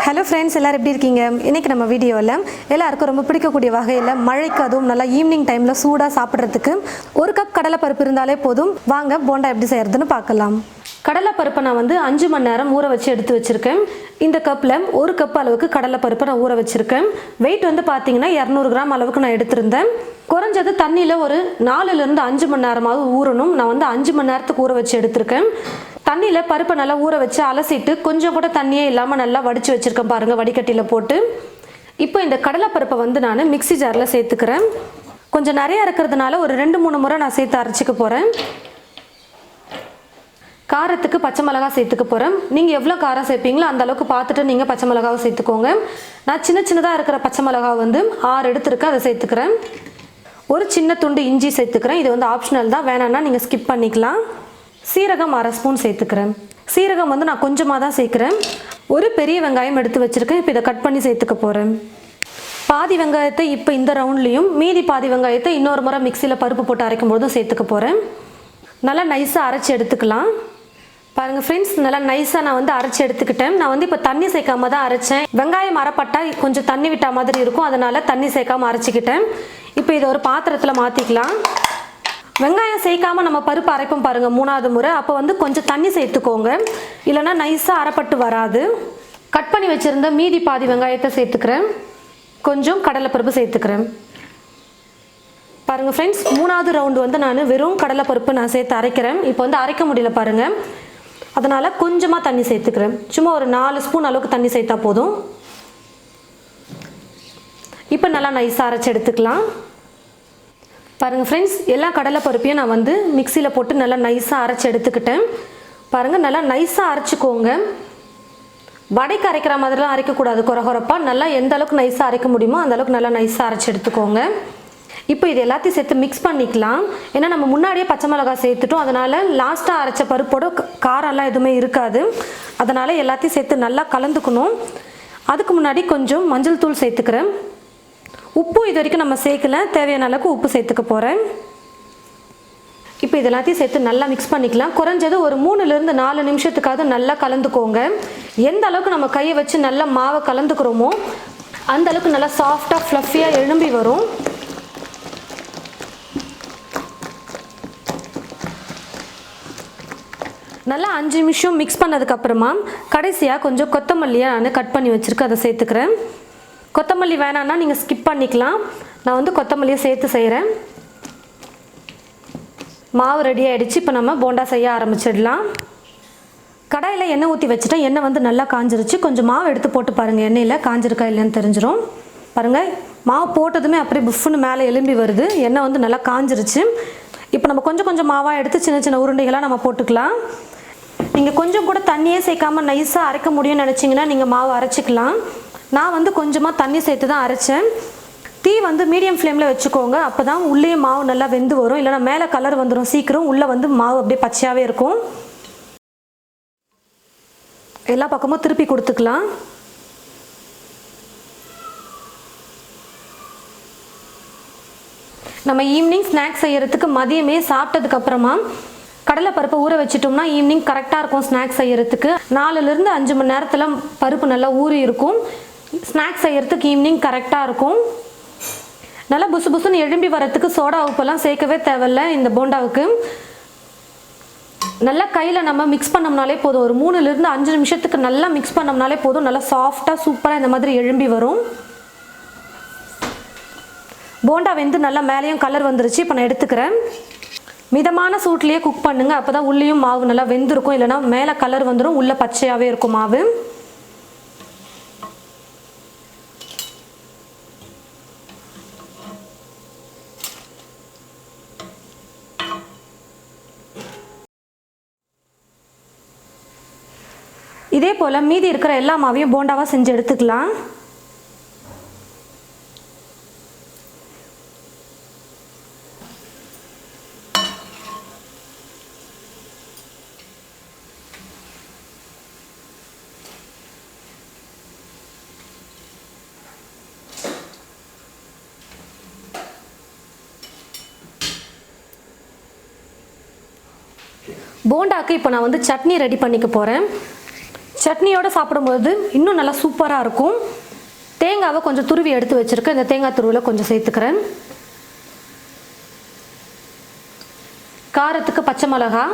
Hello friends, எல்லாரும் எப்படி இருக்கீங்க? இன்றைக்கி நம்ம வீடியோவில் எல்லாருக்கும் ரொம்ப பிடிக்கக்கூடிய வகையில் மழைக்கு அதுவும் நல்லா ஈவினிங் டைமில் சூடாக சாப்பிட்றதுக்கு ஒரு கப் கடலைப்பருப்பு இருந்தாலே போதும். வாங்க போண்டா எப்படி செய்கிறதுன்னு பார்க்கலாம். கடலைப்பருப்பை நான் 5 மணி நேரம் ஊற வச்சு எடுத்து வச்சுருக்கேன். இந்த கப்பில் ஒரு கப் அளவுக்கு கடலைப்பருப்பை நான் ஊற வச்சுருக்கேன். வெயிட் பார்த்தீங்கன்னா 200 கிராம் அளவுக்கு நான் எடுத்திருந்தேன். குறைஞ்சது தண்ணியில் ஒரு 4லேருந்து 5 மணி நேரமாவது ஊறணும். நான் 5 மணி நேரத்துக்கு ஊற வச்சு எடுத்திருக்கேன். தண்ணியில் பருப்பை நல்லா ஊற வச்சு அலசிட்டு கொஞ்சம் கூட தண்ணியே இல்லாமல் நல்லா வடித்து வச்சுருக்கேன் பாருங்கள், வடிகட்டியில் போட்டு. இப்போ இந்த கடலைப்பருப்பை நான் மிக்ஸி ஜாரில் சேர்த்துக்கிறேன். கொஞ்சம் நிறையா இருக்கிறதுனால ஒரு 2-3 முறை நான் சேர்த்து அரைச்சிக்க போகிறேன். காரத்துக்கு பச்சை மிளகாய் சேர்த்துக்க போகிறேன். நீங்கள் எவ்வளோ காரம் சேர்ப்பீங்களோ அந்த அளவுக்கு பார்த்துட்டு நீங்கள் பச்சை மிளகாவை சேர்த்துக்கோங்க. நான் சின்னதாக இருக்கிற பச்சை மிளகாய் 6 எடுத்துருக்கேன், அதை சேர்த்துக்கிறேன். ஒரு சின்ன துண்டு இஞ்சி சேர்த்துக்கிறேன். இது ஆப்ஷனல் தான், வேணான்னா நீங்கள் ஸ்கிப் பண்ணிக்கலாம். சீரகம் 1/2 ஸ்பூன் சேர்த்துக்கிறேன். சீரகம் நான் கொஞ்சமாக தான் சேர்க்குறேன். ஒரு பெரிய வெங்காயம் எடுத்து வச்சுருக்கேன். இப்போ இதை கட் பண்ணி சேர்த்துக்க போகிறேன். பாதி வெங்காயத்தை இப்போ இந்த ரவுண்ட்லேயும் மீதி பாதி வெங்காயத்தை இன்னொரு முறை மிக்சியில் பருப்பு போட்டு அரைக்கும் போதும் சேர்த்துக்க போகிறேன். நல்லா நைஸாக அரைச்சி எடுத்துக்கலாம். பாருங்கள் ஃப்ரெண்ட்ஸ், நல்லா நைஸாக நான் அரைச்சி எடுத்துக்கிட்டேன். நான் இப்போ தண்ணி சேர்க்காம தான் அரைச்சேன். வெங்காயம் அரைப்பட்டால் கொஞ்சம் தண்ணி விட்ட மாதிரி இருக்கும், அதனால் தண்ணி சேர்க்காமல் அரைச்சிக்கிட்டேன். இப்போ இதை ஒரு பாத்திரத்தில் மாற்றிக்கலாம். வெங்காயம் சேர்க்காமல் நம்ம பருப்பு அரைப்போம் பாருங்கள் 3வது முறை, அப்போ கொஞ்சம் தண்ணி சேர்த்துக்கோங்க, இல்லைனா நைஸாக அரைப்பட்டு வராது. கட் பண்ணி வச்சுருந்த மீதி பாதி வெங்காயத்தை சேர்த்துக்கிறேன். கொஞ்சம் கடலைப்பருப்பு சேர்த்துக்கிறேன். பாருங்கள் ஃப்ரெண்ட்ஸ், 3வது ரவுண்டு நான் வெறும் கடலைப்பருப்பு நான் சேர்த்து அரைக்கிறேன். இப்போ அரைக்க முடியல பாருங்கள், அதனால் கொஞ்சமாக தண்ணி சேர்த்துக்கிறேன். சும்மா ஒரு 4 ஸ்பூன் அளவுக்கு தண்ணி சேர்த்தா போதும். இப்போ நல்லா நைஸாக அரைச்சி எடுத்துக்கலாம். பாருங்கள் ஃப்ரெண்ட்ஸ், எல்லா கடலைப்பருப்பையும் நான் மிக்சியில் போட்டு நல்லா நைஸாக அரைச்சி எடுத்துக்கிட்டேன். பாருங்கள், நல்லா நைஸாக அரைச்சிக்கோங்க. வடைக்கு அரைக்கிற மாதிரிலாம் அரைக்கக்கூடாது, குறகுறப்பாக. நல்லா எந்த அளவுக்கு நைஸாக அரைக்க முடியுமோ அந்த அளவுக்கு நல்லா நைஸாக அரைச்சி எடுத்துக்கோங்க. இப்போ இது எல்லாத்தையும் சேர்த்து மிக்ஸ் பண்ணிக்கலாம். ஏன்னா நம்ம முன்னாடியே பச்சை மிளகாய் சேர்த்துட்டோம், அதனால் லாஸ்ட்டாக அரைச்ச பருப்போட காரம்லாம் எதுவுமே இருக்காது. அதனால் எல்லாத்தையும் சேர்த்து நல்லா கலந்துக்கணும். அதுக்கு முன்னாடி கொஞ்சம் மஞ்சள் தூள் சேர்த்துக்கிறேன். உப்பு இது வரைக்கும் நம்ம சேர்க்கல, தேவையான அளவுக்கு உப்பு சேர்த்துக்க போகிறேன். இப்போ இது எல்லாத்தையும் சேர்த்து நல்லா மிக்ஸ் பண்ணிக்கலாம். குறைஞ்சது ஒரு 3லேருந்து 4 நிமிஷத்துக்காவது நல்லா கலந்துக்கோங்க. எந்த அளவுக்கு நம்ம கையை வச்சு நல்லா மாவை கலந்துக்கிறோமோ அந்த அளவுக்கு நல்லா சாஃப்டாக ஃப்ளஃபியாக எழும்பி வரும். நல்லா 5 நிமிஷம் மிக்ஸ் பண்ணதுக்கப்புறமா கடைசியாக கொஞ்சம் கொத்தமல்லியை நான் கட் பண்ணி வச்சுருக்கேன், அதை சேர்த்துக்கிறேன். கொத்தமல்லி வேணான்னா நீங்கள் ஸ்கிப் பண்ணிக்கலாம். நான் கொத்தமல்லியை சேர்த்து செய்கிறேன். மாவு ரெடி ஆகிடுச்சு. இப்போ நம்ம போண்டா செய்ய ஆரம்பிச்சிடலாம். கடாயில் எண்ணெய் ஊற்றி வச்சுட்டேன். எண்ணெய் நல்லா காஞ்சிருச்சு. கொஞ்சம் மாவு எடுத்து போட்டு பாருங்கள், எண்ணெயில் காஞ்சிருக்கா இல்லைன்னு தெரிஞ்சிடும். பாருங்கள், மாவு போட்டதுமே அப்படியே புஃப்னு மேலே எலும்பி வருது. எண்ணெய் நல்லா காஞ்சிருச்சு. இப்போ நம்ம கொஞ்சம் கொஞ்சம் மாவாக எடுத்து சின்ன சின்ன உருண்டைகளாக நம்ம போட்டுக்கலாம். நீங்கள் கொஞ்சம் கூட தண்ணியே சேர்க்காமல் நைஸாக அரைக்க முடியும்னு நினச்சிங்கன்னா நீங்கள் மாவு அரைச்சிக்கலாம். நான் கொஞ்சமாக தண்ணி சேர்த்து தான் அரைச்சேன். தீ மீடியம் ஃப்ளேமில் வச்சுக்கோங்க, அப்போ தான் உள்ளே மாவு நல்லா வெந்து வரும். இல்லைனா மேலே கலர் வந்துடும் சீக்கிரம், உள்ளே மாவு அப்படியே பச்சையாகவே இருக்கும். எல்லா பக்கமும் திருப்பி கொடுத்துக்கலாம். நம்ம ஈவினிங் ஸ்நாக்ஸ் செய்கிறதுக்கு மதியமே சாப்பிட்டதுக்கப்புறமா கடலைப்பருப்பை ஊற வச்சிட்டோம்னா ஈவினிங் கரெக்டாக இருக்கும் ஸ்நாக்ஸ் செய்கிறதுக்கு. 4லேருந்து 5 மணி நேரத்தில் பருப்பு நல்லா ஊறி இருக்கும். ஸ்நாக்ஸ் செய்கிறதுக்கு ஈவினிங் கரெக்டாக இருக்கும். நல்லா புசு புசுன்னு எழும்பி வரத்துக்கு சோடா உப்பெல்லாம் சேர்க்கவே தேவையில்லை. இந்த போண்டாவுக்கு நல்லா கையில் நம்ம மிக்ஸ் பண்ணோம்னாலே போதும். ஒரு 3லேருந்து 5 நிமிஷத்துக்கு நல்லா மிக்ஸ் பண்ணோம்னாலே போதும். நல்லா சாஃப்டாக சூப்பராக இந்த மாதிரி எழும்பி வரும். போண்டா நல்லா மேலேயும் கலர் வந்துருச்சு. இப்போ நான் எடுத்துக்கிறேன். மிதமான சூட்லேயே குக் பண்ணுங்கள், அப்போ தான் உள்ளேயும் மாவு நல்லா வெந்திருக்கும். இல்லைனா மேலே கலர் வந்துடும், உள்ளே பச்சையாகவே இருக்கும் மாவு. இதே போல் மீதி இருக்கிற எல்லா மாவையும் போண்டாவாக செஞ்சு எடுத்துக்கலாம். போண்டாக்கு இப்போ நான் சட்னி ரெடி பண்ணிக்க போகிறேன். சட்னியோடு சாப்பிடும்போது இன்னும் நல்லா சூப்பராக இருக்கும். தேங்காவை கொஞ்சம் துருவி எடுத்து வச்சுருக்கேன். இந்த தேங்காய் துருவில் கொஞ்சம் சேர்த்துக்கிறேன். காரத்துக்கு பச்சை மிளகா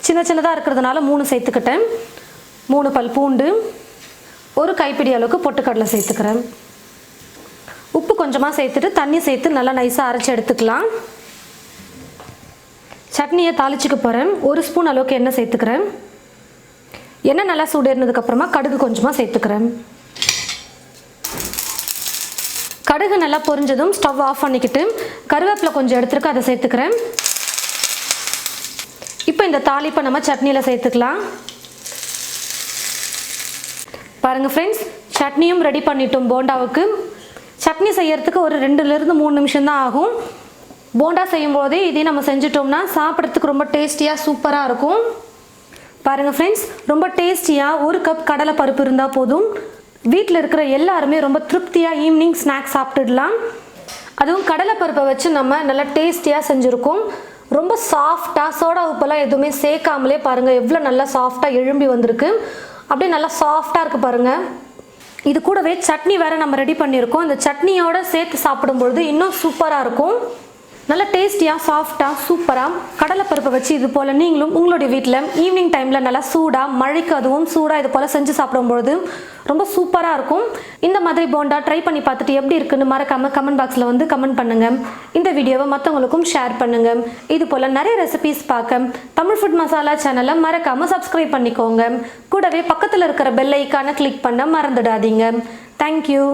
சின்ன சின்னதாக இருக்கிறதுனால 3 சேர்த்துக்கிட்டேன். 3 பல் பூண்டு, 1 கைப்பிடி அளவுக்கு பொட்டுக்கடலை சேர்த்துக்கிறேன். உப்பு கொஞ்சமாக சேர்த்துட்டு தண்ணி சேர்த்து நல்லா நைஸாக அரைச்சி எடுத்துக்கலாம். சட்னியை தாளிச்சுக்க போகிறேன். 1 ஸ்பூன் அளவுக்கு எண்ணெய் சேர்த்துக்கிறேன். எண்ணெய் நல்லா சூடேறினதுக்கப்புறமா கடுகு கொஞ்சமாக சேர்த்துக்கிறேன். கடுகு நல்லா பொரிஞ்சதும் ஸ்டவ் ஆஃப் பண்ணிக்கிட்டு கருவேப்பிலை கொஞ்சம் எடுத்துருக்கு, அதை சேர்த்துக்கிறேன். இப்போ இந்த தாளிப்பை நம்ம சட்னியில் சேர்த்துக்கலாம். பாருங்கள் ஃப்ரெண்ட்ஸ், சட்னியும் ரெடி பண்ணிட்டோம். போண்டாவுக்கு சட்னி செய்யறதுக்கு ஒரு 2லிருந்து 3 நிமிஷம் தான் ஆகும். போண்டா செய்யும் போதே இதே நம்ம செஞ்சிட்டோம்னா சாப்பிட்றதுக்கு ரொம்ப டேஸ்டியாக சூப்பராக இருக்கும். பாருங்கள் ஃப்ரெண்ட்ஸ், ரொம்ப டேஸ்டியாக 1 கப் கடலை பருப்பு இருந்தால் போதும். வீட்டில் இருக்கிற எல்லாருமே ரொம்ப திருப்தியாக ஈவினிங் ஸ்நாக்ஸ் சாப்பிட்டுடலாம். அதுவும் கடலை பருப்பை வச்சு நம்ம நல்லா டேஸ்டியாக செஞ்சுருக்கோம். ரொம்ப சாஃப்டாக, சோடா உப்பெல்லாம் எதுவுமே சேர்க்காமலே பாருங்கள் எவ்வளோ நல்லா சாஃப்டாக எழும்பி வந்திருக்கு. அப்படியே நல்லா சாஃப்டாக இருக்குது பாருங்கள். இது கூடவே சட்னி வேறு நம்ம ரெடி பண்ணியிருக்கோம். இந்த சட்னியோடு சேர்த்து சாப்பிடும்பொழுது இன்னும் சூப்பராக இருக்கும். நல்லா டேஸ்டியாக சாஃப்டாக சூப்பராக கடலைப்பருப்பை வச்சு இது போல் நீங்களும் உங்களுடைய வீட்டில் ஈவினிங் டைமில் நல்லா சூடாக, மழைக்கு அதுவும் சூடாக இது போல் செஞ்சு சாப்பிடும்பொழுது ரொம்ப சூப்பராக இருக்கும். இந்த மாதிரி போண்டா ட்ரை பண்ணி பார்த்துட்டு எப்படி இருக்குன்னு மறக்காமல் கமெண்ட் பாக்ஸில் வந்து கமெண்ட் பண்ணுங்கள். இந்த வீடியோவை மற்றவங்களுக்கும் ஷேர் பண்ணுங்கள். இது போல் நிறைய ரெசிபீஸ் பார்க்க தமிழ் ஃபுட் மசாலா சேனலை மறக்காமல் சப்ஸ்கிரைப் பண்ணிக்கோங்க. கூடவே பக்கத்தில் இருக்கிற பெல் ஐக்கானை கிளிக் பண்ண மறந்துடாதீங்க. தேங்க்யூ.